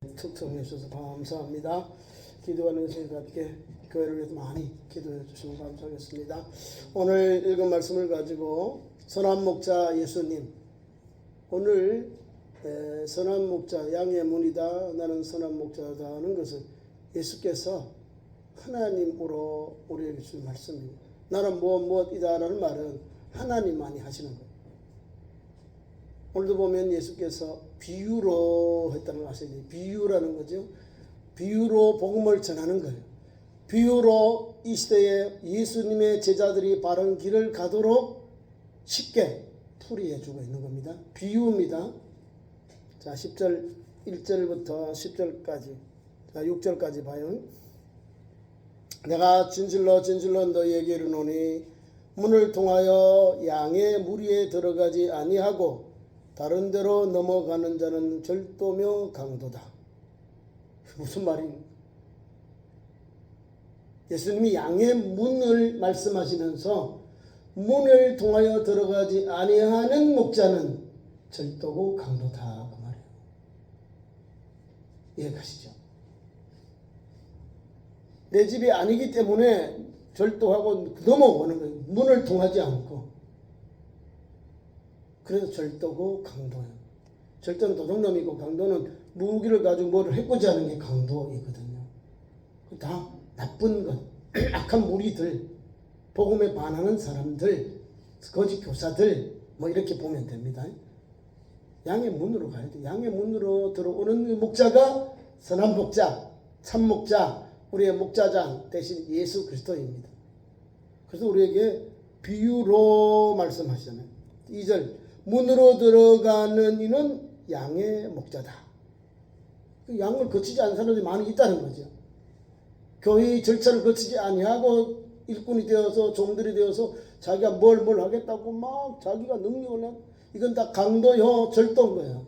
특성해 주셔서 감사합니다. 기도하는 것과 함께 교회를 위해서 많이 기도해 주시면 감사하겠습니다. 오늘 읽은 말씀을 가지고 선한 목자 예수님, 오늘 선한 목자 양의 문이다 나는 선한 목자다 하는 것은 예수께서 하나님으로 우리에게 주신 말씀입니다. 나는 무엇이다 라는 말은 하나님만이 하시는 거예요. 오늘도 보면 예수께서 비유로 했다는 걸 아셔야 돼요. 비유라는 거죠. 비유로 복음을 전하는 거예요. 비유로 이 시대에 예수님의 제자들이 바른 길을 가도록 쉽게 풀이해 주고 있는 겁니다. 비유입니다. 자, 10절 1절부터 10절까지, 자 6절까지 봐요. 내가 진실로 진실로 너희에게 이르노니 문을 통하여 양의 무리에 들어가지 아니하고 다른 데로 넘어가는 자는 절도며 강도다. 무슨 말입니까? 예수님이 양의 문을 말씀하시면서 문을 통하여 들어가지 아니하는 목자는 절도고 강도다 그 말이에요. 이해가시죠? 내 집이 아니기 때문에 절도하고 넘어오는 거예요. 문을 통하지 않고. 그래서 절도고 강도예요. 절도는 도둑놈이고 강도는 무기를 가지고 뭐를 해코지 하는 게 강도이거든요. 다 나쁜 것, 악한 무리들, 복음에 반하는 사람들, 거짓 교사들 뭐 이렇게 보면 됩니다. 양의 문으로 가야 돼. 양의 문으로 들어오는 목자가 선한 목자, 참 목자, 우리의 목자장 대신 예수 그리스도입니다. 그래서 우리에게 비유로 말씀하시잖아요. 2절 문으로 들어가는 이는 양의 목자다. 양을 거치지 않은 사람들이 많이 있다는 거죠. 교회의 절차를 거치지 아니하고 일꾼이 되어서 종들이 되어서 자기가 뭘 하겠다고 막 자기가 능력을 내, 이건 다 강도요 절도인 거예요.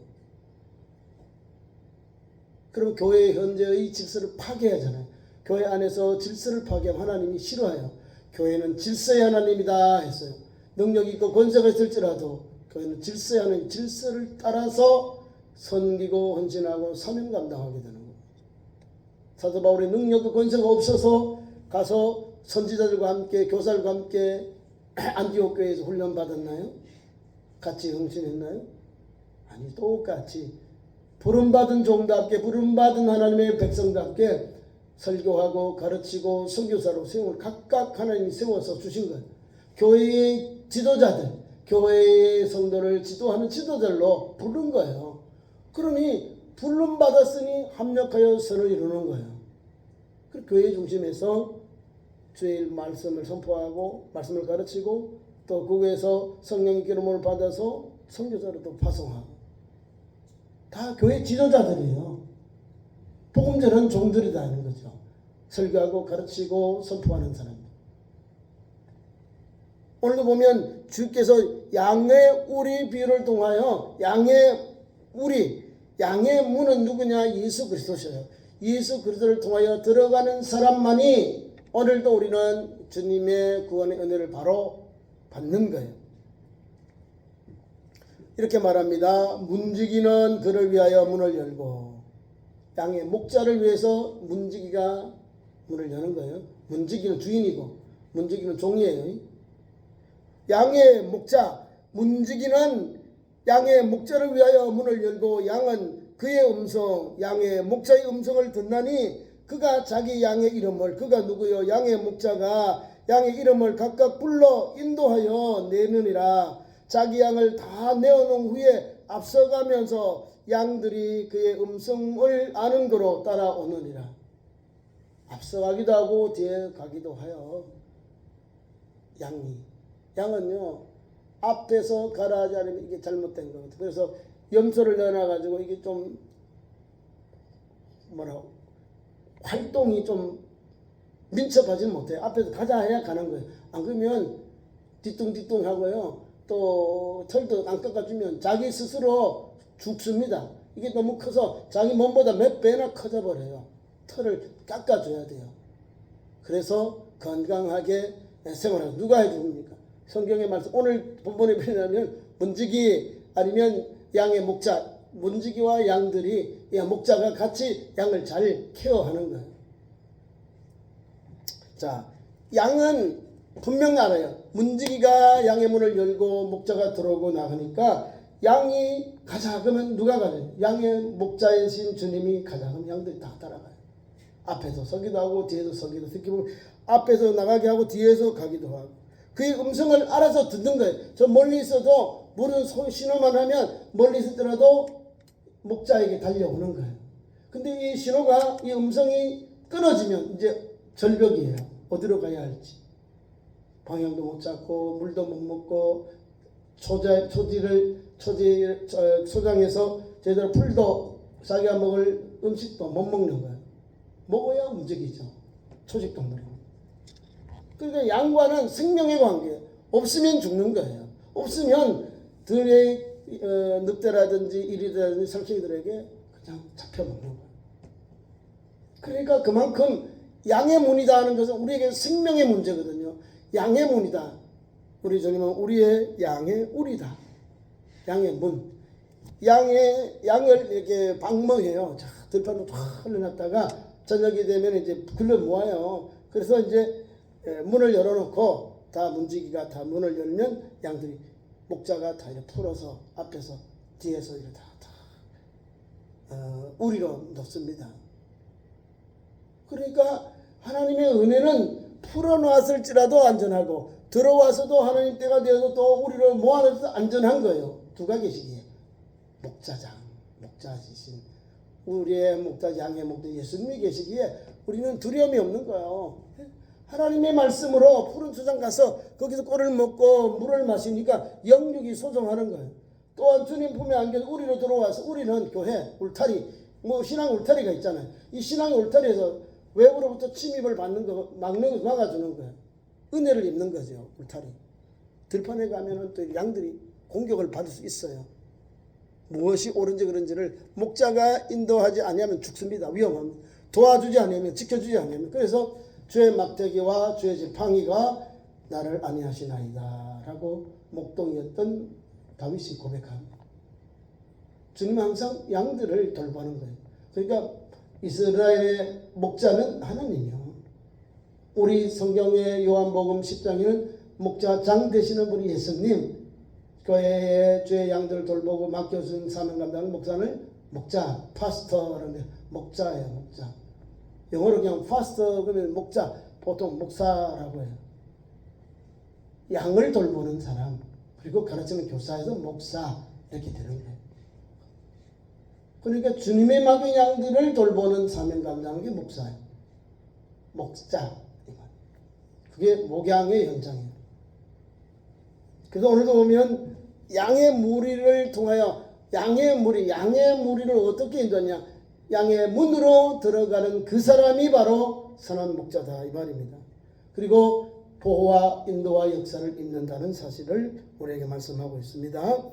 그럼 교회의 현재의 질서를 파괴하잖아요. 교회 안에서 질서를 파괴하면 하나님이 싫어해요. 교회는 질서의 하나님이다 했어요. 능력이 있고 권세가 있을지라도 교회는 질서의 하나님, 질서를 따라서 섬기고 헌신하고 사명 감당하게 되는 거예요. 사도 바울의 능력과 권세가 없어서 가서 선지자들과 함께 교사들과 함께 안디옥 교회에서 훈련 받았나요? 같이 헌신했나요? 아니, 똑같이 부름받은 종답게 부름받은 하나님의 백성답게 설교하고 가르치고 선교사로 세움을 각각 하나님이 세워서 주신 거예요. 교회의 지도자들, 교회의 성도를 지도하는 지도자들로 부른 거예요. 그러니 부름받았으니 합력하여 선을 이루는 거예요. 그 교회 중심에서 주의 말씀을 선포하고 말씀을 가르치고 또 그 위에서 성령의 기름을 받아서 선교사로 또 파송하고 다 교회 지도자들이에요. 복음 전하는 종들이다 하는 거죠. 설교하고 가르치고 선포하는 사람. 오늘도 보면 주께서 양의 우리 비유를 통하여 양의 문은 누구냐? 예수 그리스도셔요. 예수 그리스도를 통하여 들어가는 사람만이 오늘도 우리는 주님의 구원의 은혜를 바로 받는 거예요. 이렇게 말합니다. 문지기는 그를 위하여 문을 열고, 양의 목자를 위해서 문지기가 문을 여는 거예요. 문지기는 주인이고 문지기는 종이에요. 양의 목자, 문지기는 양의 목자를 위하여 문을 열고 양은 그의 음성, 양의 목자의 음성을 듣나니 그가 자기 양의 이름을, 그가 누구요? 양의 목자가 양의 이름을 각각 불러 인도하여 내느니라. 자기 양을 다 내어놓은 후에 앞서가면서 양들이 그의 음성을 아는 거로 따라오느니라. 앞서가기도 하고 뒤에 가기도 하여 양은요 앞에서 가라 하지 않으면 이게 잘못된 거거든요. 그래서 염소를 넣어놔가지고 이게 좀 활동이 좀 민첩하지는 못해요. 앞에서 가자 해야 가는 거예요. 안 그러면 뒤뚱뒤뚱 하고요. 또 털도 안 깎아주면 자기 스스로 죽습니다. 이게 너무 커서 자기 몸보다 몇 배나 커져버려요. 털을 깎아줘야 돼요. 그래서 건강하게 생활하고 누가 해줍니까? 성경의 말씀 오늘 본문에 보면 문지기 아니면 양의 목자, 문지기와 양들이 목자가 같이 양을 잘 케어하는 거예요. 자, 양은 분명 알아요. 문지기가 양의 문을 열고 목자가 들어오고 나가니까 양이 가자 그러면 누가 가요? 양의 목자이신 주님이 가자 그러면 양들이 다 따라가요. 앞에서 서기도 하고 뒤에서 서기도 하고 앞에서 나가게 하고 뒤에서 가기도 하고 그의 음성을 알아서 듣는 거예요. 저 멀리 있어도 물은 신호만 하면 멀리 있더라도 목자에게 달려오는 거예요. 근데 이 신호가 이 음성이 끊어지면 이제 절벽이에요. 어디로 가야 할지 방향도 못 잡고 물도 못 먹고 소장에서 제대로 풀도 자기가 먹을 음식도 못 먹는 거예요. 먹어야 움직이죠. 초식동물이. 그러니까 양과는 생명의 관계예요. 없으면 죽는 거예요. 없으면 들의 늑대라든지 이리라든지 살쾡이들에게 그냥 잡혀먹는 거예요. 그러니까 그만큼 양의 문이다 하는 것은 우리에게 생명의 문제거든요. 양의 문이다. 우리 주님은 우리의 양의 우리다. 양의 문. 양을 이렇게 방멍해요. 자, 들판으로 쫙 흘려놨다가 저녁이 되면 이제 글러 모아요. 그래서 이제 문을 열어놓고 다 문지기가 다 문을 열면 양들이 목자가 다 이렇게 풀어서 앞에서 뒤에서 이렇게 우리로 놓습니다. 그러니까 하나님의 은혜는 풀어놨을지라도 안전하고 들어와서도 하나님 때가 되어서 또 우리를 모아놓아서 안전한 거예요. 누가 계시기에? 목자장, 목자이신 우리의 목자, 양의 목자 예수님이 계시기에 우리는 두려움이 없는 거예요. 하나님의 말씀으로 푸른 수장 가서 거기서 꿀을 먹고 물을 마시니까 영육이 소정하는 거예요. 또한 주님 품에 안겨서 우리로 들어와서 우리는 교회, 울타리, 신앙 울타리가 있잖아요. 이 신앙 울타리에서 외부로부터 침입을 받는 거 막는 거 막아주는 거예요. 은혜를 입는 거죠. 울타리. 들판에 가면은 또 양들이 공격을 받을 수 있어요. 무엇이 옳은지 그런지를 목자가 인도하지 아니하면 죽습니다. 위험합니다. 도와주지 않으면 지켜주지 않으면 그래서 주의 막대기와 주의 지팡이가 나를 안위하시나이다 라고 목동이었던 다윗이 고백합니다. 주님은 항상 양들을 돌보는 거예요. 그러니까 이스라엘의 목자는 하나님이요. 우리 성경의 요한복음 10장에는 목자장 되시는 분이 예수님, 교회의 주의 양들을 돌보고 맡겨준 사명 감당하는 목사는 목자, 파스터라는데 목자예요. 목자. 영어로 그냥 파스터 그러면 목자, 보통 목사라고 해요. 양을 돌보는 사람, 그리고 가르치는 교사에서 목사 이렇게 되는 거예요. 그러니까 주님의 맡긴 양들을 돌보는 사명 감당하는 게 목사예요. 목자. 그게 목양의 현장이에요. 그래서 오늘도 보면 양의 무리를 통하여 양의 무리를 어떻게 인도하냐? 양의 문으로 들어가는 그 사람이 바로 선한 목자다 이 말입니다. 그리고 보호와 인도와 역사를 입는다는 사실을 우리에게 말씀하고 있습니다.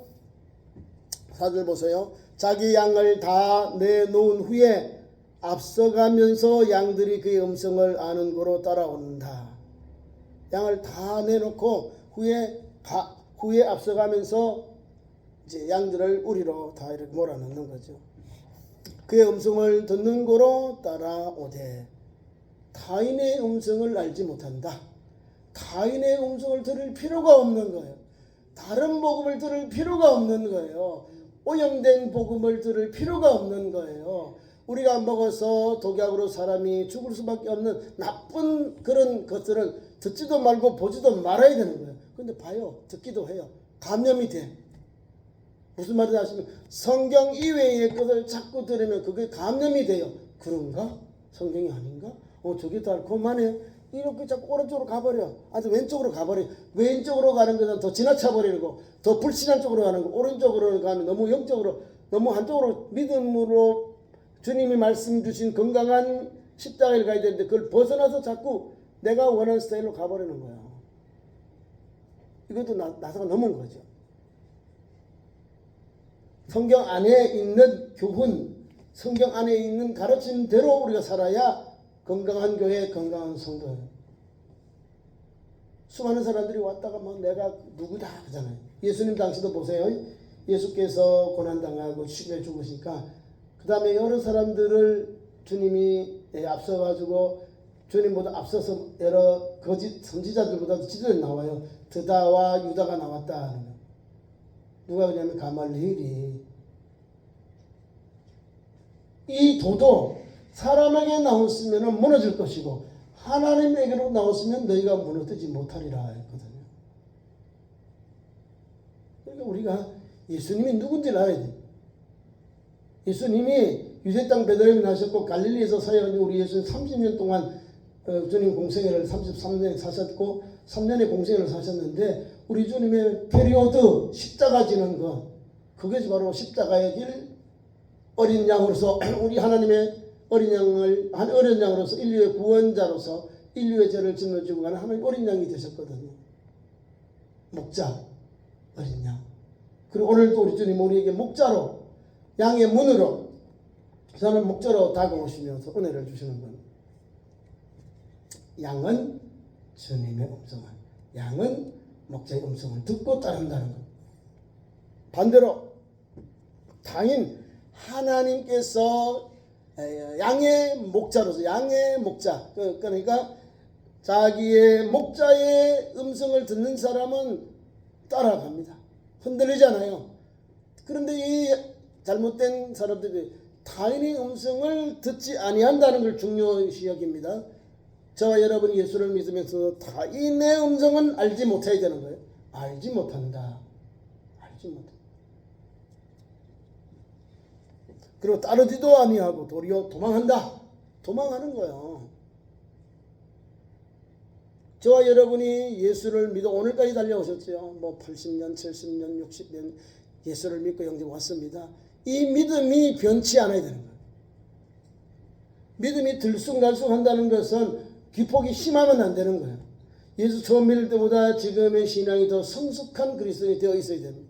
4절 보세요. 자기 양을 다 내놓은 후에 앞서가면서 양들이 그의 음성을 아는 고로 따라온다. 양을 다 내놓고 후에 앞서가면서 이제 양들을 우리로 다 이렇게 몰아넣는 거죠. 그의 음성을 듣는 고로 따라오되 타인의 음성을 알지 못한다. 타인의 음성을 들을 필요가 없는 거예요. 다른 복음을 들을 필요가 없는 거예요. 오염된 복음을 들을 필요가 없는 거예요. 우리가 먹어서 독약으로 사람이 죽을 수밖에 없는 나쁜 그런 것들은 듣지도 말고 보지도 말아야 되는 거예요. 근데 봐요. 듣기도 해요. 감염이 돼. 무슨 말인지 아시면 성경 이외의 것을 자꾸 들으면 그게 감염이 돼요. 그런가? 성경이 아닌가? 저게 달콤하네. 이렇게 자꾸 오른쪽으로 가버려. 아주 왼쪽으로 가버려. 왼쪽으로 가는 것은 더 지나쳐 버리고 더 불신한 쪽으로 가는 거. 오른쪽으로 가면 너무 영적으로 너무 한쪽으로 믿음으로 주님이 말씀 주신 건강한 십자가를 가야 되는데 그걸 벗어나서 자꾸 내가 원하는 스타일로 가버리는 거야. 이것도 나사가 넘은 거죠. 성경 안에 있는 교훈, 성경 안에 있는 가르침대로 우리가 살아야 건강한 교회, 건강한 성도예요. 수많은 사람들이 왔다가 내가 누구다 하잖아요. 예수님 당시도 보세요. 예수께서 고난당하고 죽여 죽으시니까 그 다음에 여러 사람들을 주님이 앞서가지고 주님보다 앞서서 여러 거짓 선지자들보다도 지도에 나와요. 드다와 유다가 나왔다 하는 거. 누가 그러냐면 가말리엘이. 이 도도 사람에게 나왔으면 무너질 것이고 하나님에게로 나왔으면 너희가 무너지지 못하리라 했거든요. 그러니까 우리가 예수님이 누군지를 알아야 돼. 예수님이 유대 땅 베들레헴에 나셨고 갈릴리에서 사역한 우리 예수님 30년 동안 주님 공생애를 33년 사셨고 3년의 공생애를 사셨는데 우리 주님의 페리오드 십자가 지는 것 그것이 바로 십자가의 길 어린 양으로서 우리 하나님의 어린 양으로서 인류의 구원자로서 인류의 죄를 짊어지고 가는 하나님 어린 양이 되셨거든요. 목자 어린 양. 그리고 오늘도 우리 주님 우리에게 목자로 양의 문으로 저는 목자로 다가오시면서 은혜를 주시는 분. 양은 주님의 음성을, 양은 목자의 음성을 듣고 따른다는 것. 반대로 당인 하나님께서 양의 목자로서 양의 목자 그러니까 자기의 목자의 음성을 듣는 사람은 따라갑니다. 흔들리지 않아요. 그런데 이 잘못된 사람들이 타인의 음성을 듣지 아니한다는 걸 중요시 여깁니다. 저와 여러분이 예수를 믿으면서 타인의 음성은 알지 못해야 되는 거예요. 알지 못한다. 알지 못한다. 그리고 따르지도 아니하고 도리어 도망한다. 도망하는 거예요. 저와 여러분이 예수를 믿어 오늘까지 달려오셨죠. 뭐 80년, 70년, 60년 예수를 믿고 영접 왔습니다. 이 믿음이 변치 않아야 되는 거예요. 믿음이 들쑥날쑥 한다는 것은 기폭이 심하면 안 되는 거예요. 예수 처음 믿을 때보다 지금의 신앙이 더 성숙한 그리스도인이 되어 있어야 됩니다.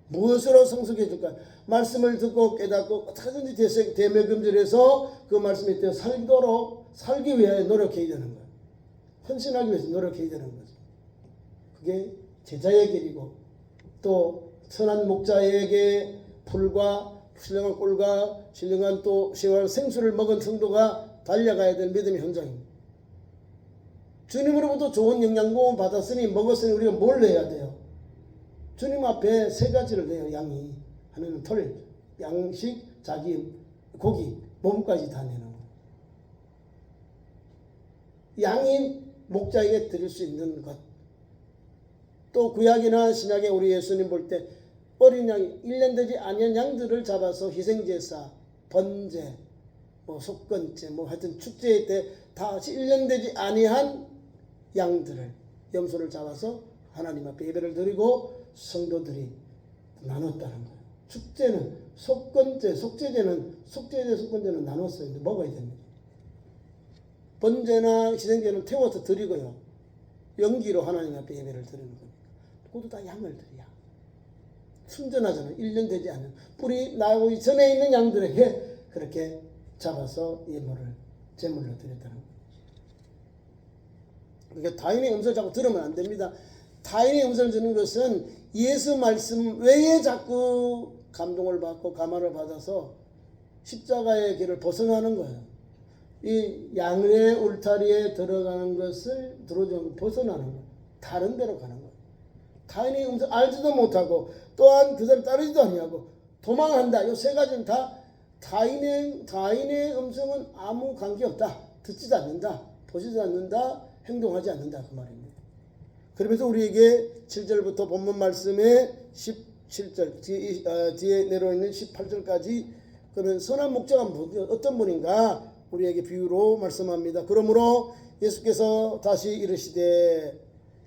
무엇으로 성숙해질까요? 말씀을 듣고 깨닫고 어떻게든지 대매금절해서 그 말씀에 대해 살기 위해 노력해야 되는 거예요. 헌신하기 위해서 노력해야 되는 거죠. 그게 제자의 길이고 또 선한 목자에게 풀과 신령한 꿀과 신령한 또 시원한 생수를 먹은 성도가 달려가야 될 믿음의 현장입니다. 주님으로부터 좋은 영양분 받았으니 먹었으니 우리가 뭘 해야 돼요? 주님 앞에 세 가지를 내요. 양이 하나는 털, 양식, 자기, 고기, 몸까지 다 내는 거예요. 양이 목자에게 드릴 수 있는 것. 또 구약이나 신약에 우리 예수님 볼 때 어린 양이 1년 되지 아니한 양들을 잡아서 희생제사, 번제, 뭐 속건제, 뭐 하여튼 축제 때 다 1년 되지 아니한 양들을 염소를 잡아서 하나님 앞에 예배를 드리고 성도들이 나눴다는 거예요. 축제는 속건제, 속건제는 나눴어요. 먹어야 됩니다. 번제나 희생제는 태워서 드리고요. 연기로 하나님 앞에 예배를 드리는 겁니다. 그것도 다 양을 드려야. 순전하잖아요. 1년 되지 않은 뿌리 나오기 전에 있는 양들에게 그렇게 잡아서 제물로 드렸다는 거예요. 그러니까 타인의 음성을 자꾸 들으면 안 됩니다. 타인의 음성을 듣는 것은 예수 말씀 외에 자꾸 감동을 받고 감화를 받아서 십자가의 길을 벗어나는 거예요. 이 양의 울타리에 들어가는 것을 들어주는 벗어나는 거예요. 다른 데로 가는 거예요. 타인의 음성 알지도 못하고 또한 그 사람 따르지도 아니하고 도망한다. 이 세 가지는 다 타인의 음성은 아무 관계없다. 듣지도 않는다. 보지도 않는다. 행동하지 않는다. 그 말입니다. 그러면서 우리에게 7절부터 본문 말씀의 17절 뒤에 내려있는 18절까지 그러면 선한 목자가 어떤 분인가 우리에게 비유로 말씀합니다. 그러므로 예수께서 다시 이르시되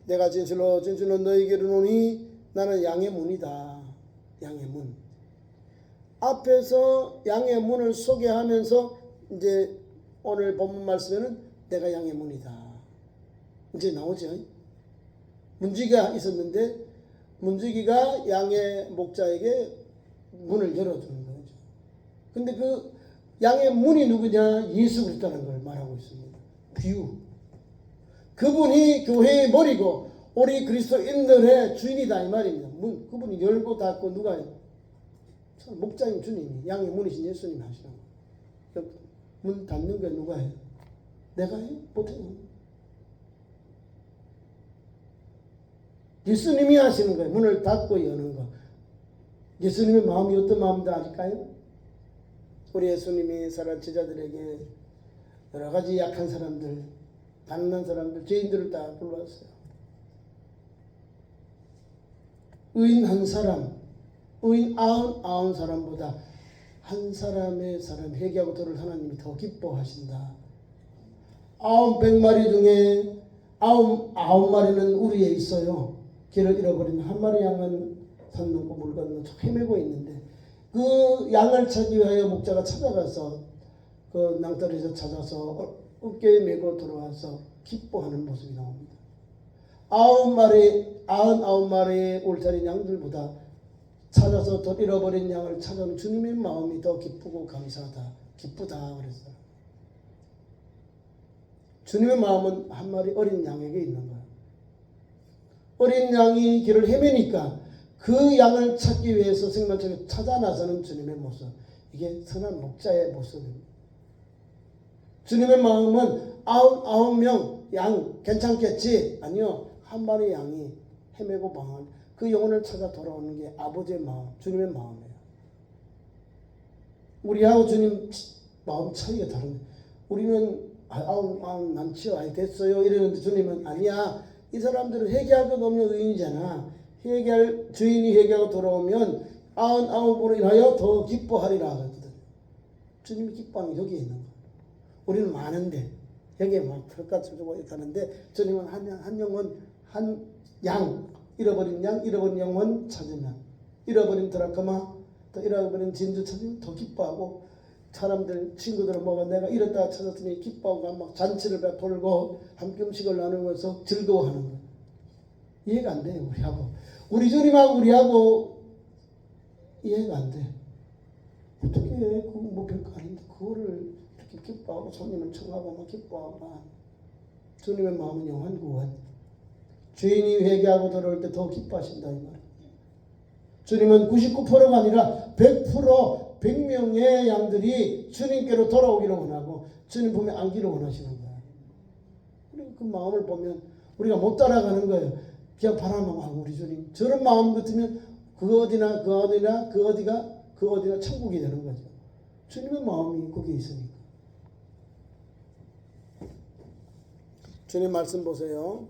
내가 진실로 너희에게 이르노니 나는 양의 문이다. 양의 문. 앞에서 양의 문을 소개하면서 이제 오늘 본문 말씀에는 내가 양의 문이다. 이제 나오죠. 문지기가 있었는데 문지기가 양의 목자에게 문을 열어주는 거죠. 근데 그 양의 문이 누구냐? 예수 그리스도라는 걸 말하고 있습니다. 비유. 그분이 교회의 머리고 우리 그리스도인들의 주인이다 이 말입니다. 그분이 열고 닫고 누가 목자인 주님이, 양의 문이신 예수님이 하시는 거예요. 문 닫는 거 누가 해요? 내가 해요? 못해요. 예수님이 하시는 거예요. 문을 닫고 여는 거. 예수님의 마음이 어떤 마음인지 아실까요? 우리 예수님이 사랑하는 제자들에게 여러 가지 약한 사람들, 가난한 사람들, 죄인들을 다 불러왔어요. 의인 한 사람, 의인 99 사람보다 한 사람의 사람 회개하고 돌을 하나님이 더 기뻐하신다. 100마리 중에 99마리는 우리에 있어요. 길을 잃어버린 한 마리 양은 산 넘고 물 건너 헤매고 있는데, 그 양을 찾기 위하여 목자가 찾아가서 그 낭떠러지에서 찾아서 어깨에 메고 돌아와서 기뻐하는 모습이 나옵니다. 99마리의 울타리 양들보다 찾아서 더 잃어버린 양을 찾아온 주님의 마음이 더 기쁘고 감사하다, 기쁘다 그랬어요. 주님의 마음은 한 마리 어린 양에게 있는 거예요. 어린 양이 길을 헤매니까 그 양을 찾기 위해서 생명책을 찾아 나서는 주님의 모습, 이게 선한 목자의 모습입니다. 주님의 마음은 99명 양 괜찮겠지? 아니요. 한 마리 양이 헤매고 망한 그 영혼을 찾아 돌아오는 게 아버지의 마음, 주님의 마음이에요. 우리하고 주님 마음 차이가 다른. 우리는 많지요, 됐어요 이러는데 주님은 아니야. 이 사람들은 회개할 것 없는 의인이잖아. 주인이 회개하고 돌아오면 99으로 인하여 더 기뻐하리라 하거든. 주님이 기뻐하는 게 여기에 있는 거예요. 우리는 많은데 여기에 막 털같이 주고 있다는데 주님은 한 영혼, 한 양, 잃어버린 영혼 찾으면, 잃어버린 드라크마, 또 잃어버린 진주 찾으면 더 기뻐하고, 사람들, 친구들은 뭐가 내가 잃었다가 찾았더니 기뻐하고 막 잔치를 베풀고 함께 음식을 나누면서 즐거워하는 거. 이해가 안 돼요. 우리 주님하고 우리하고 이해가 안 돼. 어떻게 뭐 별거 아닌데 그거를 이렇게 기뻐하고 손님을 청하고 막 기뻐하고. 주님의 마음은 영원 구원. 죄인이 회개하고 돌아올 때 더 기뻐하신다 이 말이에요. 주님은 99%가 아니라 100명의 양들이 주님께로 돌아오기를 원하고 주님 보면 안기를 원하시는 거예요. 그 마음을 보면 우리가 못 따라가는 거예요. 그냥 바라만 우리 주님 저런 마음 같으면 그 어디나 천국이 되는 거죠. 주님의 마음이 거기에 있으니까. 주님 말씀 보세요.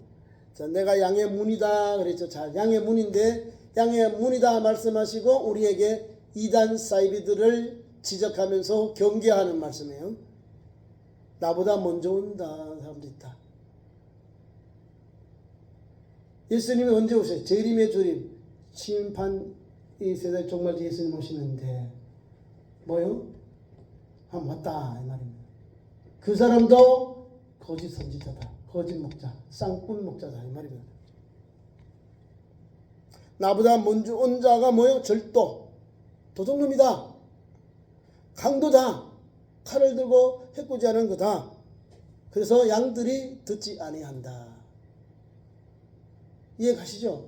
자, 내가 양의 문이다 그랬죠. 자, 양의 문인데 양의 문이다 말씀하시고 우리에게 이단 사이비들을 지적하면서 경계하는 말씀이에요. 나보다 먼저 온다 사람도 있다. 예수님이 언제 오세요? 재림의 주님, 심판 이 세대 종말 예수님 오시는데 뭐요? 한 왔다 이 말입니다. 그 사람도 거짓 선지자다, 거짓 목자, 쌍꾼 목자다 이 말입니다. 나보다 먼저 온 자가 뭐요? 절도, 도둑놈이다, 강도다, 칼을 들고 해코지하는 거다. 그래서 양들이 듣지 아니한다. 이해 가시죠?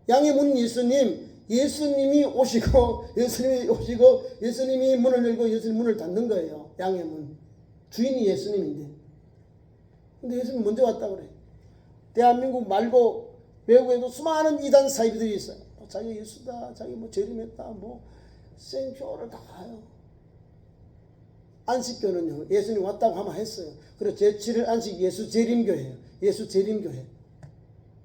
양의 문 예수님이 오시고 예수님이 문을 열고 예수님 문을 닫는 거예요. 양의 문 주인이 예수님인데, 근데 예수님 먼저 왔다 그래. 대한민국 말고 외국에도 수많은 이단 사이비들이 있어요. 자기 예수다, 자기 뭐 재림했다, 뭐 생쇼를 다 해요. 안식교는요, 예수님 왔다고 하면 했어요. 그래서 제7일 안식 예수 재림교회예요. 예수 재림교회.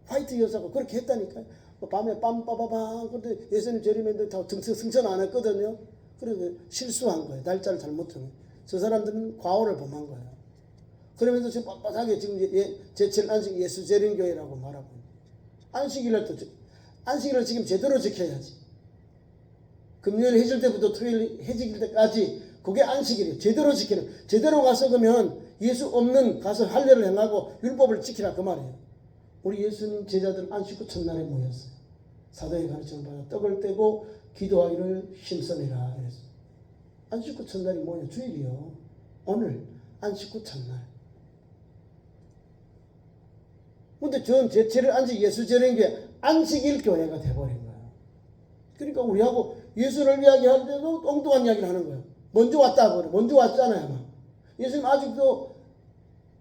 화이트 여사가 그렇게 했다니까요. 밤에 빰빠바방, 근데 예수님 재림했는데 다 승천 안 했거든요. 그래서 실수한 거예요. 날짜를 잘못 정해. 저 사람들은 과오를 범한 거예요. 그러면서 지금 빳빳하게 지금 제7 안식 예수 재림교회라고 말하고, 안식일을 지금 제대로 지켜야지. 금요일 해질 때부터 토요일 해질 때까지 그게 안식일이에요. 제대로 지키는. 제대로 가서 그러면 예수 없는 가서 할례를 행하고 율법을 지키라 그 말이에요. 우리 예수님 제자들은 안식 후 첫날에 모였어요. 사도의 가르침을 받아 떡을 떼고 기도하기를 힘써내라 그랬어요. 안식 후 첫날이 뭐예요? 주일이요. 오늘 안식 후 첫날. 근데 전 제7일 안식 예수 재림교회 안식일 교회가 돼버린 거예요. 그러니까 우리하고 예수를 이야기할 때도 엉뚱한 이야기를 하는 거예요. 먼저 왔다 그래. 먼저 왔잖아요. 아마. 예수님 아직도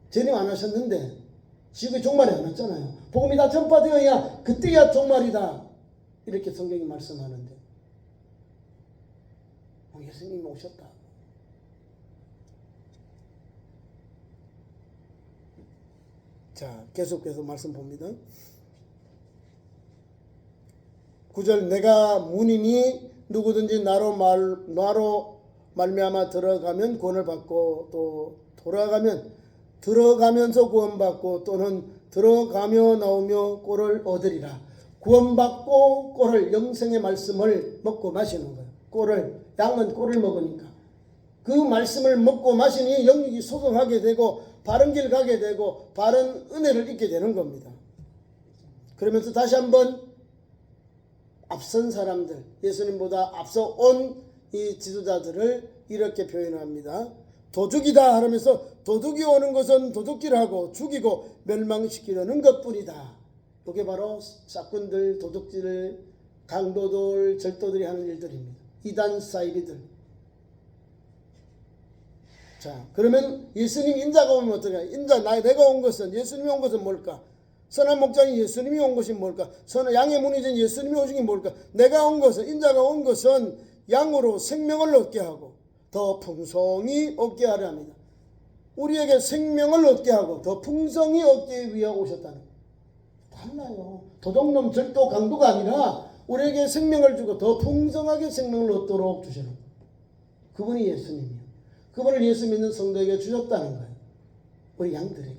재림 안 하셨는데 지옥의 종말이 안 왔잖아요. 복음이 다 전파되어야 그때야 종말이다. 이렇게 성경이 말씀하는데 예수님이 오셨다. 자, 계속해서 말씀 봅니다. 9절 내가 문이니 누구든지 나로 말미암아 들어가면 구원을 받고 또 돌아가면 들어가면서 구원받고 또는 들어가며 나오며 꼴을 얻으리라. 구원받고 꼴을 영생의 말씀을 먹고 마시는 거예요. 꼴을 양은 꼴을 먹으니까 그 말씀을 먹고 마시니 영육이 소성하게 되고 바른 길 가게 되고 바른 은혜를 잊게 되는 겁니다. 그러면서 다시 한번 앞선 사람들, 예수님보다 앞서 온 이 지도자들을 이렇게 표현합니다. 도둑이다 하면서 도둑이 오는 것은 도둑질하고 죽이고 멸망시키려는 것뿐이다. 이게 바로 싹군들, 도둑질, 강도들, 절도들이 하는 일들입니다. 이단 사이비들. 자, 그러면 예수님 인자가 오면 어떠냐? 인자 내가 온 것은 예수님이 온 것은 뭘까? 선한 목자인 예수님이 온 것이 뭘까? 선한 양의 문이신 예수님이 오신 게 뭘까? 내가 온 것은 인자가 온 것은 양으로 생명을 얻게 하고 더 풍성히 얻게 하려 합니다. 우리에게 생명을 얻게 하고 더 풍성히 얻기 위해 오셨다는 거예요. 달라요. 도둑놈 절도 강도가 아니라 우리에게 생명을 주고 더 풍성하게 생명을 얻도록 주시는 거예요. 그분이 예수님이에요. 그분을 예수 믿는 성도에게 주셨다는 거예요. 우리 양들에게.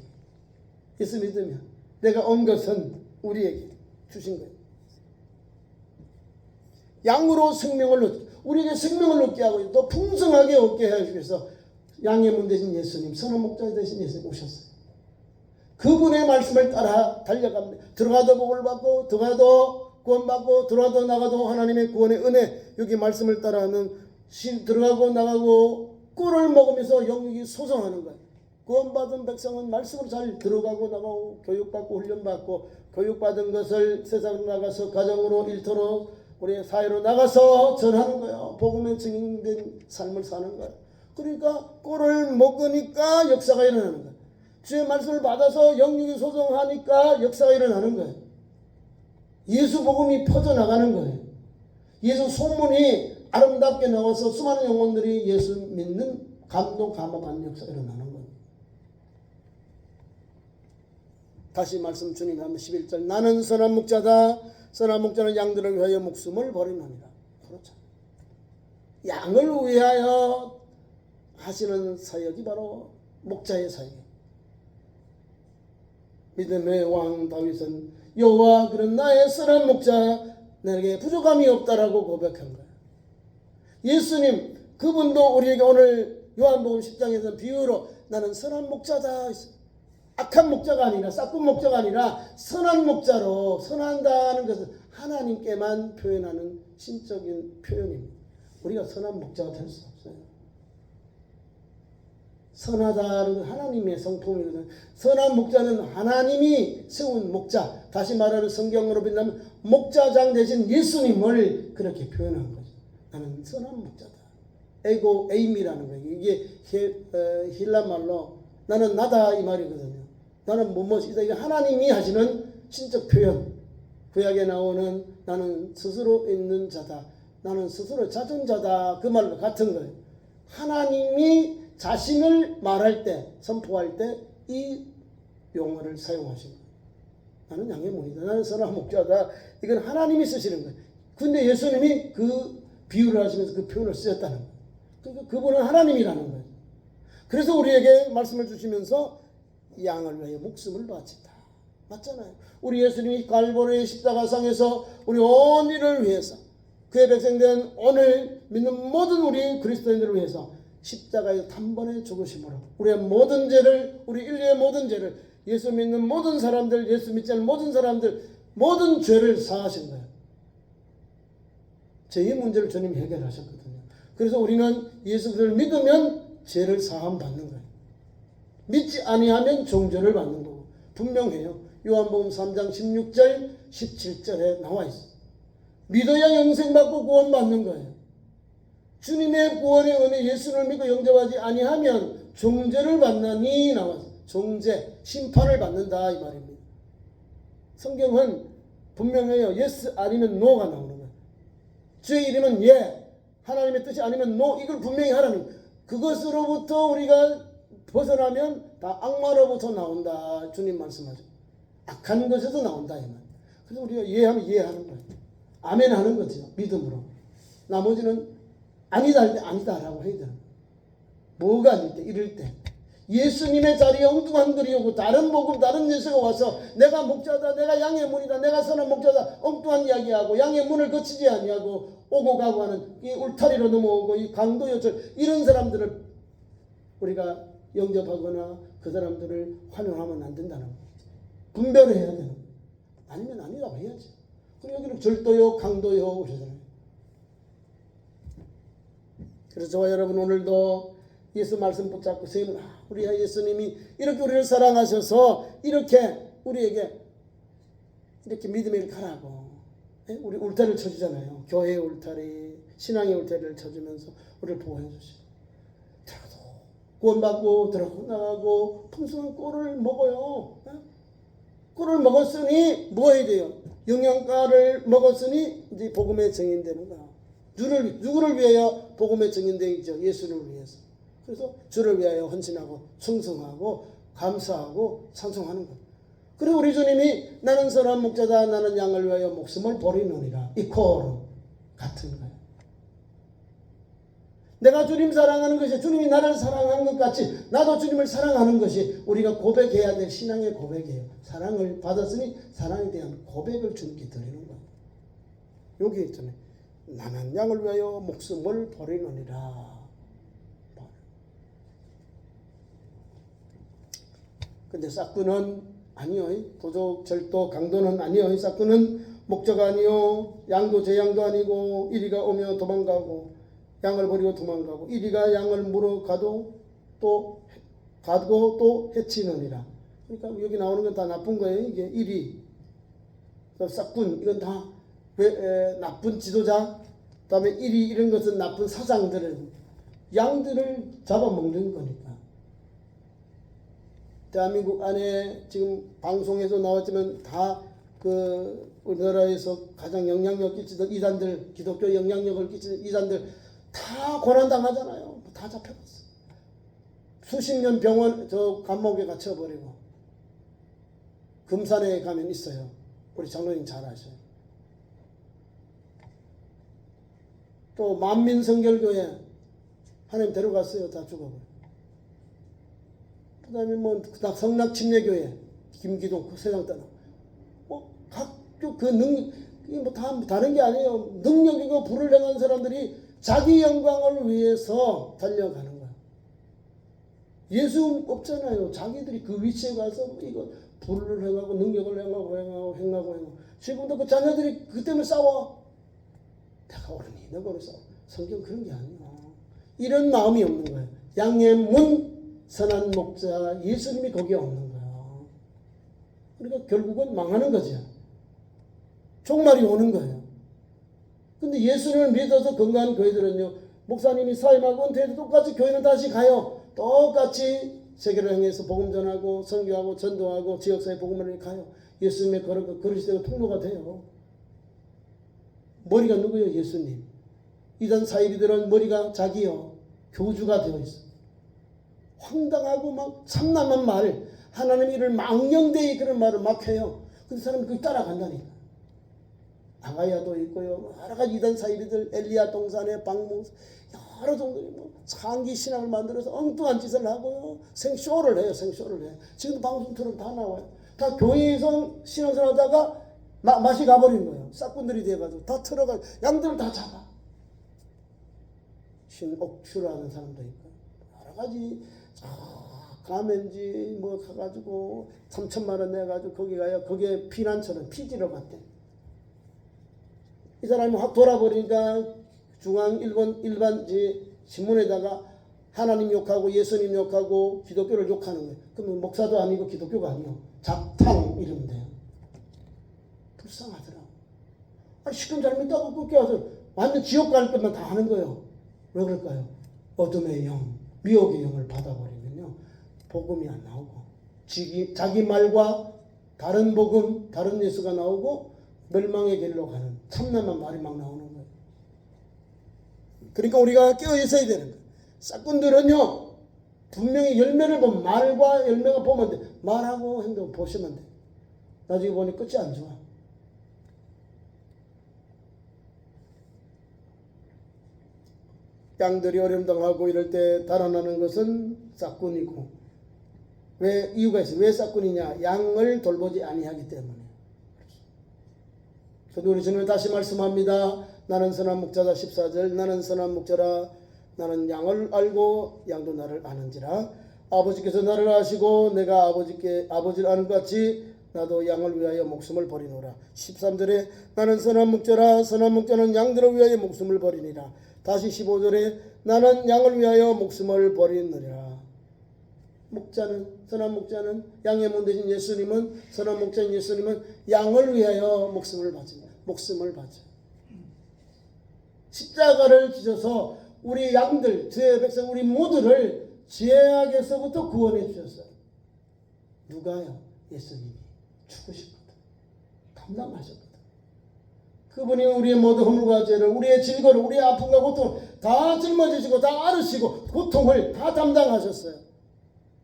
예수 믿으면 내가 온 것은 우리에게 주신 거예요. 양으로 생명을 얻게, 우리에게 생명을 얻게 하고 또 풍성하게 얻게 하기 위해서 양의 문 되신 예수님, 선한 목자 되신 예수님 오셨어요. 그분의 말씀을 따라 달려갑니다. 들어가도 복을 받고 들어가도 구원받고 들어가도 나가도 하나님의 구원의 은혜, 여기 말씀을 따라하면 들어가고 나가고 꿀을 먹으면서 영육이 소성하는 거예요. 구원받은 백성은 말씀으로 잘 들어가고 나가고 교육받고 훈련받고 교육받은 것을 세상으로 나가서 가정으로 일터로 우리의 사회로 나가서 전하는 거예요. 복음에 증인된 삶을 사는 거예요. 그러니까 꿀을 먹으니까 역사가 일어나는 거예요. 주의 말씀을 받아서 영육이 소성하니까 역사가 일어나는 거예요. 예수 복음이 퍼져나가는 거예요. 예수 소문이 아름답게 나와서 수많은 영혼들이 예수 믿는 감동 감화받는 역사가 일어나는 거예요. 다시 말씀 주님이 하면 11절 나는 선한 목자다. 선한 목자는 양들을 위하여 목숨을 버리느니라. 그렇죠. 양을 위하여 하시는 사역이 바로 목자의 사역이에요. 믿음의 왕 다윗은 여호와 그는 나의 선한 목자 내게 부족함이 없다라고 고백한 거예요. 예수님 그분도 우리에게 오늘 요한복음 10장에서 비유로 나는 선한 목자다. 악한 목자가 아니라 싹군 목자가 아니라 선한 목자로 선한다는 것은 하나님께만 표현하는 신적인 표현입니다. 우리가 선한 목자가 될 수 없어요. 선하다는 건 하나님의 성품이거든요. 선한 목자는 하나님이 세운 목자, 다시 말하는 성경으로 빛나면 목자장 대신 예수님을 그렇게 표현한 거죠. 나는 선한 목자다. 에고 에임이라는 거예요. 이게 힐라 말로 나는 나다 이 말이거든요. 나는 뭐뭐이다. 이게 하나님이 하시는 신적 표현. 구약에 나오는 나는 스스로 있는 자다. 나는 스스로 자존자다. 그 말과 같은 거예요. 하나님이 자신을 말할 때, 선포할 때 이 용어를 사용하신 거예요. 나는 양의 문이다. 나는 선한 목자다. 이건 하나님이 쓰시는 거예요. 근데 예수님이 그 비유를 하시면서 그 표현을 쓰셨다는 거예요. 그러니까 그분은 하나님이라는 거예요. 그래서 우리에게 말씀을 주시면서 양을 위하여 목숨을 바친다. 맞잖아요. 우리 예수님이 갈보리의 십자가상에서 우리 온 일을 위해서 그의 백성된 오늘 믿는 모든 우리 그리스도인들을 위해서 십자가에 단번에 죽으심으로 우리의 모든 죄를 우리 인류의 모든 죄를 예수 믿는 모든 사람들 예수 믿지 않는 모든 사람들 모든 죄를 사하신 거예요. 죄의 문제를 주님이 해결하셨거든요. 그래서 우리는 예수 그리스도를 믿으면 죄를 사함 받는 거예요. 믿지 아니하면 종죄를 받는 거고 분명해요. 요한복음 3장 16절 17절에 나와 있어요. 믿어야 영생받고 구원받는 거예요. 주님의 구원의 은혜 예수를 믿고 영접하지 아니하면 종죄를 받나니 나와서 종죄, 심판을 받는다 이 말입니다. 성경은 분명해요. yes 아니면 no가 나오는 거예요. 주의 이름은 예, 하나님의 뜻이 아니면 no, 이걸 분명히 하라는 거예요. 그것으로부터 우리가 벗어나면 다 악마로부터 나온다 주님 말씀하죠. 악한 것에서 나온다 이 말. 그래서 우리가 이해하면 이해하는 거예요. 아멘 하는 거죠. 믿음으로. 나머지는 아니다 할 때 아니다라고 해야 되는 거예요. 뭐가 아닐 때 이럴 때 예수님의 자리에 엉뚱한 글이 오고 다른 복음 다른 예수가 와서 내가 목자다, 내가 양의 문이다, 내가 선한 목자다, 엉뚱한 이야기하고 양의 문을 거치지 아니하고 오고 가고 하는 이 울타리로 넘어오고 이 강도 요철 이런 사람들을 우리가 영접하거나 그 사람들을 환영하면 안 된다는 거예요. 분별을 해야 되는 거예요. 아니면 아니라고 해야지. 그리고 여기는 절도요 강도요 그러잖아요. 그래서 저와 여러분 오늘도 예수 말씀 붙잡고 세우는 우리 예수님이 이렇게 우리를 사랑하셔서 이렇게 우리에게 이렇게 믿음을 가라고 우리 울타리를 쳐주잖아요. 교회의 울타리, 신앙의 울타리를 쳐주면서 우리를 보호해 주시고 들어가도 구원받고 들어가고 나가고 풍성한 꿀을 먹어요. 꿀을 먹었으니 뭐 해야 돼요? 영양가를 먹었으니 이제 복음의 증인되는 거야. 누구를 위하여 복음의 증인되죠? 예수를 위해서. 그래서 주를 위하여 헌신하고 충성하고 감사하고 찬송하는 거예요. 그리고 우리 주님이 나는 선한 목자다, 나는 양을 위하여 목숨을 버리노니라. 이코로 같은 거예요. 내가 주님 사랑하는 것이 주님이 나를 사랑한 것 같이 나도 주님을 사랑하는 것이 우리가 고백해야 될 신앙의 고백이에요. 사랑을 받았으니 사랑에 대한 고백을 주님께 드리는 거예요. 여기 있잖아요. 나는 양을 위하여 목숨을 버리노니라. 근데 싹군은 아니요. 도적, 절도, 강도는 아니요. 싹군은 목자가 아니요. 양도 제 양도 아니고 이리가 오며 도망가고 양을 버리고 도망가고 이리가 양을 물어가도 또 가고 또 해치느니라. 그러니까 여기 나오는 건 다 나쁜 거예요. 이게 이리 싹군 이건 다 나쁜 지도자 그다음에 이리 이런 것은 나쁜 사장들을 양들을 잡아먹는 거니까. 대한민국 안에 지금 방송에서 나왔지만 다 그 우리나라에서 가장 영향력 끼치던 이단들, 기독교 영향력을 끼치는 이단들 다 고난당하잖아요. 다 잡혀갔어. 수십 년 병원 저 감옥에 갇혀버리고 금산에 가면 있어요. 우리 장로님 잘 아셔요. 또 만민성결교회 하나님 데려갔어요. 다 죽어버려. 그 다음에 뭐 성락침례교회 김기동 그 세상 떠나 각종 그 능력 뭐 다 다른 게 아니에요. 능력이고 불을 행한 사람들이 자기 영광을 위해서 달려가는 거야. 예수 없잖아요. 자기들이 그 위치에 가서 이거 불을 행하고 능력을 행하고 지금도 그 자녀들이 그 때문에 싸워. 내가 옳으니 너가 옳으니 싸워. 성경 그런 게 아니야. 이런 마음이 없는 거예요. 양의 문 선한 목자 예수님이 거기에 없는 거야. 그러니까 결국은 망하는 거죠. 종말이 오는 거예요. 근데 예수님을 믿어서 건강한 교회들은요. 목사님이 사임하고 은퇴해도 똑같이 교회는 다시 가요. 똑같이 세계를 향해서 복음 전하고 선교하고 전도하고 지역사회 복음을 가요. 예수님의 그릇이 되고 통로가 돼요. 머리가 누구예요? 예수님. 이단 사이비들은 머리가 자기요. 교주가 되어 있어. 황당하고 막 참남한 말, 하나님 이를 망령되이 그런 말을 막 해요. 근데 사람이 그걸 따라간다니까. 아가야도 있고요. 여러 가지 이단 사이비들, 엘리야 동산의 박모, 여러 종들이 뭐 상기 신앙을 만들어서 엉뚱한 짓을 하고요. 생쇼를 해요. 생쇼를 해. 지금도 방송처럼 다 나와요. 다 교회에서 신앙생활 하다가 맛이 가버린 거예요. 싹군들이 돼가지고 다 틀어가 양들을 다 잡아. 신옥추라는 사람도 있고 여러 가지 가면지 뭐 가가지고 3천만 원 내가지고 거기 가요. 거기에 피난처럼 피지러 갔대. 이 사람이 확 돌아버리니까 중앙 일반 신문에다가 하나님 욕하고 예수님 욕하고 기독교를 욕하는 거예요. 그러면 목사도 아니고 기독교가 아니요. 잡탕 이러면 돼요. 불쌍하더라. 시큰 사람이 있다고 그렇게 와서 완전 지옥 갈 것만 다 하는 거예요. 왜 그럴까요? 어둠의 영, 미혹의 영을 받아버리면요, 복음이 안 나오고 자기 말과 다른 복음, 다른 예수가 나오고 멸망의 길로 가는 참남한 말이 막 나오는 거예요. 그러니까 우리가 깨어 있어야 되는 거예요. 싹꾼들은요, 분명히 열매를 보면, 말과 열매가 보면 돼. 말하고 행동 보시면 돼. 나중에 보니 끝이 안 좋아. 양들이 어려움당하고 이럴 때 달아나는 것은 싹꾼이고, 왜 이유가 있어요. 왜 싹꾼이냐? 양을 돌보지 아니하기 때문에. 그래서 우리 주님은 다시 말씀합니다. 나는 선한 목자다. 14절. 나는 선한 목자라. 나는 양을 알고 양도 나를 아는지라. 아버지께서 나를 아시고 내가 아버지를 아는 것 같이 나도 양을 위하여 목숨을 버리노라. 13절에 나는 선한 목자라. 선한 목자는 양들을 위하여 목숨을 버리니라. 다시 15절에 나는 양을 위하여 목숨을 버리느니라. 목자는, 선한 목자는, 양의 문 되신 예수님은, 선한 목자인 예수님은 양을 위하여 목숨을 바칩니다. 목숨을 바쳐. 십자가를 지셔서 우리 양들, 주의 백성, 우리 모두를 죄악에서부터 구원해 주셨어요. 누가요? 예수님이 죽으셨거든. 감당하셨거든. 그분이 우리의 모든 허물과 죄를, 우리의 질거를, 우리의 아픔과 고통을 다 짊어지시고 다 앓으시고 고통을 다 담당하셨어요.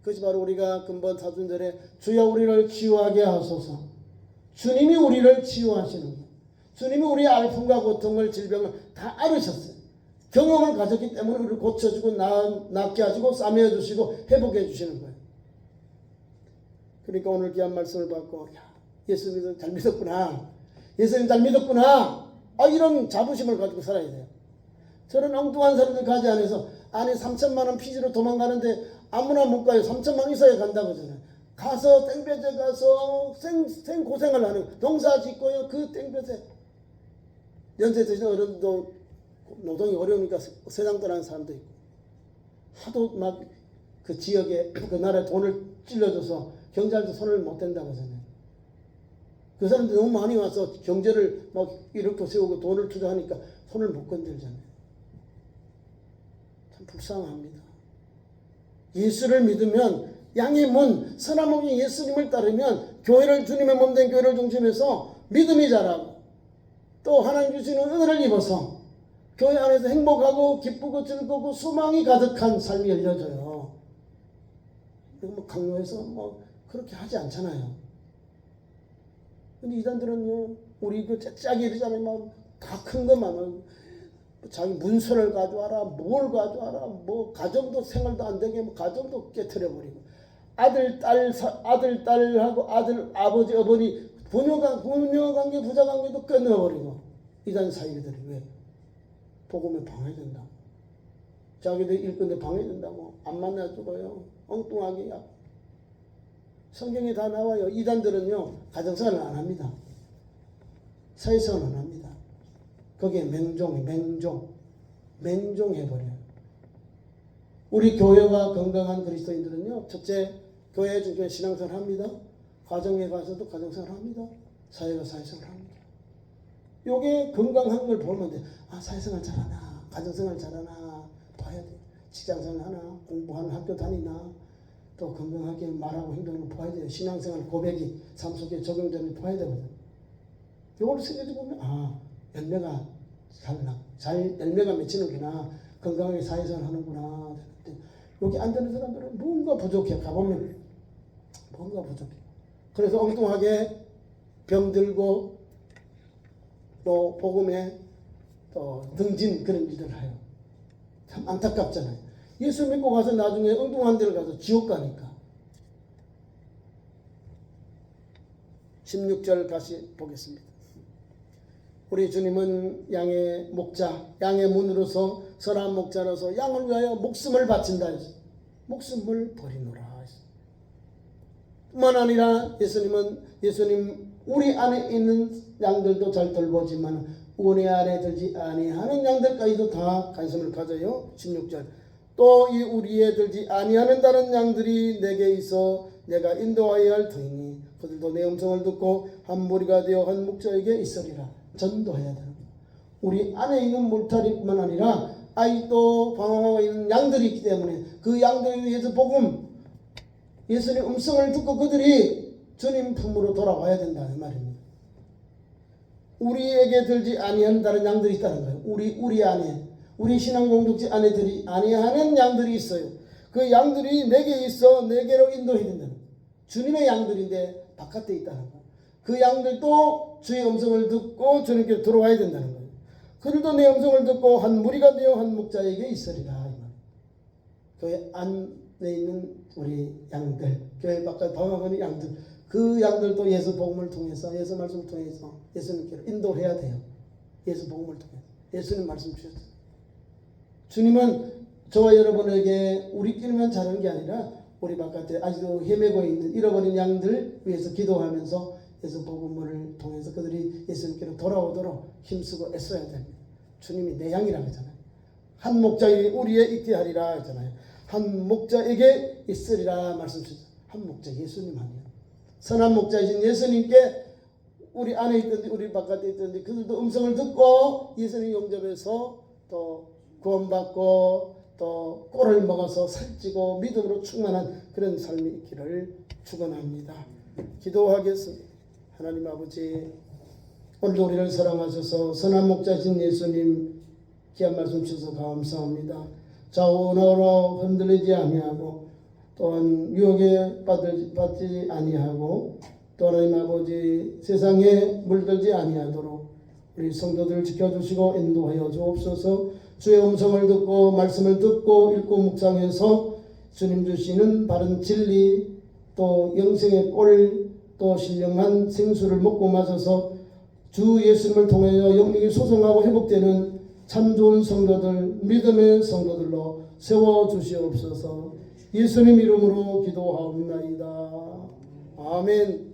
그것이 바로 우리가 근본 사순절에 주여 우리를 치유하게 하소서. 주님이 우리를 치유하시는 거예요. 주님이 우리의 아픔과 고통을, 질병을 다 앓으셨어요. 경험을 가졌기 때문에 우리를 고쳐주고 낫게 하시고 싸매어 주시고 회복해 주시는 거예요. 그러니까 오늘 귀한 말씀을 받고, 예수님 잘 믿었구나. 예수님 잘 믿었구나. 이런 자부심을 가지고 살아야 돼요. 저는 엉뚱한 사람들 가지 않아서 안에 3천만 원 피지로 도망가는데 아무나 못 가요. 3천만 원 있어야 간다고 하잖아요. 가서 땡볕에 가서 생 고생을 하는, 농사 짓고요. 그 땡볕에 연세 드신 어른도 노동이 어려우니까 세상 떠나는 사람도 있고, 하도 막 그 지역에 그 나라에 돈을 찔러줘서 경찰도 손을 못 댄다고 하잖아요. 그 사람들이 너무 많이 와서 경제를 막 이렇게 세우고 돈을 투자하니까 손을 못 건들잖아요. 참 불쌍합니다. 예수를 믿으면, 양의 문, 선한 목자인 예수님을 따르면 교회를, 주님의 몸된 교회를 중심해서 믿음이 자라고, 또 하나님 주시는 은혜를 입어서 교회 안에서 행복하고 기쁘고 즐겁고 소망이 가득한 삶이 열려져요. 뭐 강요해서 뭐 그렇게 하지 않잖아요. 근데 이단들은요, 우리 그 짝짝이 이러잖아요. 다 큰 것만, 자기 문서를 가져와라, 뭘 가져와라, 뭐 가정도 생활도 안 되게 뭐 가정도 깨트려버리고, 아들 딸하고 아버지 어머니 부녀관계 부자관계도 끊어버리고, 이단 사이비들이 왜? 복음에 방해된다. 자기들 일꾼에 방해된다고 안 만나 죽어요. 엉뚱하게. 성경에 다 나와요. 이단들은요, 가정생활을 안 합니다. 사회생활을 안 합니다. 거기에 맹종해버려요. 우리 교회와 건강한 그리스도인들은요, 첫째, 교회 중에 신앙생활 합니다. 가정에 가서도 가정생활 합니다. 사회가 사회생활 합니다. 요게 건강한 걸 보면 돼. 사회생활 잘하나, 가정생활 잘하나 봐야 돼. 직장생활 하나, 공부하나, 학교 다니나, 또 건강하게 말하고 행동을 봐야 돼요. 신앙생활 고백이 삶 속에 적용되는 봐야 되거든. 요걸 생각해 보면, 열매가 열매가 맺히는구나. 건강하게 사회생활 하는구나. 여기 안 되는 사람들은 뭔가 부족해. 가보면 뭔가 부족해. 그래서 엉뚱하게 병들고 또 복음에 또 등진 그런 일들을 해요. 참 안타깝잖아요. 예수 믿고 가서 나중에 엉뚱한 데를 가서 지옥 가니까. 16절 다시 보겠습니다. 우리 주님은 양의 목자, 양의 문으로서 선한 목자로서 양을 위하여 목숨을 바친다 했어요. 목숨을 버리노라 했어요. 뿐만 아니라 예수님 우리 안에 있는 양들도 잘 돌보지만 우리 안에 들지 아니하는 양들까지도 다 관심을 가져요. 16절. 또 이 우리에 들지 아니하는 다른 양들이 내게 있어 내가 인도하여야 할 터이니 그들도 내 음성을 듣고 한 무리가 되어 한 목자에게 있으리라. 전도해야 되는 거예요. 우리 안에 있는 물타리뿐만 아니라 아직도 방황하고 있는 양들이 있기 때문에 그 양들에 의해서 복음, 예수님의 음성을 듣고 그들이 주님 품으로 돌아와야 된다는 말입니다. 우리에게 들지 아니한 다른 양들이 있다는 거예요. 우리 안에, 우리 신앙 공동체 안에 들이 아니하는 양들이 있어요. 그 양들이 내게 있어 내게로 인도해야 된다는 거예요. 주님의 양들인데 바깥에 있다는 거예요. 그 양들도 주의 음성을 듣고 주님께 들어와야 된다는 거예요. 그들도 내 음성을 듣고 한 무리가 되어 한 목자에게 있으리라. 교회 안에 있는 우리 양들, 교회 바깥 방황하는 양들, 그 양들도 예수 복음을 통해서, 예수 말씀을 통해서 예수님께로 인도해야 돼요. 예수 복음을 통해서 예수님 말씀 주셨어요. 주님은 저와 여러분에게 우리끼리만 잘하는 게 아니라 우리 바깥에 아직도 헤매고 있는 잃어버린 양들 위해서 기도하면서 예수 복음을 통해서 그들이 예수님께로 돌아오도록 힘쓰고 애써야 됩니다. 주님이 내 양이라고 하잖아요. 한 목자에게 우리에 있게 하리라 하잖아요. 한 목자에게 있으리라 말씀 주셨어요. 한 목자 예수님 아니에요. 선한 목자이신 예수님께 우리 안에 있든지 우리 바깥에 있든지 그들도 음성을 듣고 예수님 영접해서 또 구원받고 또 꼴을 먹어서 살찌고 믿음으로 충만한 그런 삶이 있기를 축원합니다. 기도하겠습니다. 하나님 아버지, 오늘도 우리를 사랑하셔서 선한 목자신 예수님 귀한 말씀 주셔서 감사합니다. 좌우우로 흔들리지 아니하고 또한 유혹에 받지 아니하고 또 하나님 아버지 세상에 물들지 아니하도록 우리 성도들을 지켜주시고 인도하여 주옵소서. 주의 음성을 듣고 말씀을 듣고 읽고 묵상해서 주님 주시는 바른 진리 또 영생의 꼴 또 신령한 생수를 먹고 마셔서 주 예수님을 통하여 영육이 소성하고 회복되는 참 좋은 성도들, 믿음의 성도들로 세워주시옵소서. 예수님 이름으로 기도하옵나이다. 아멘.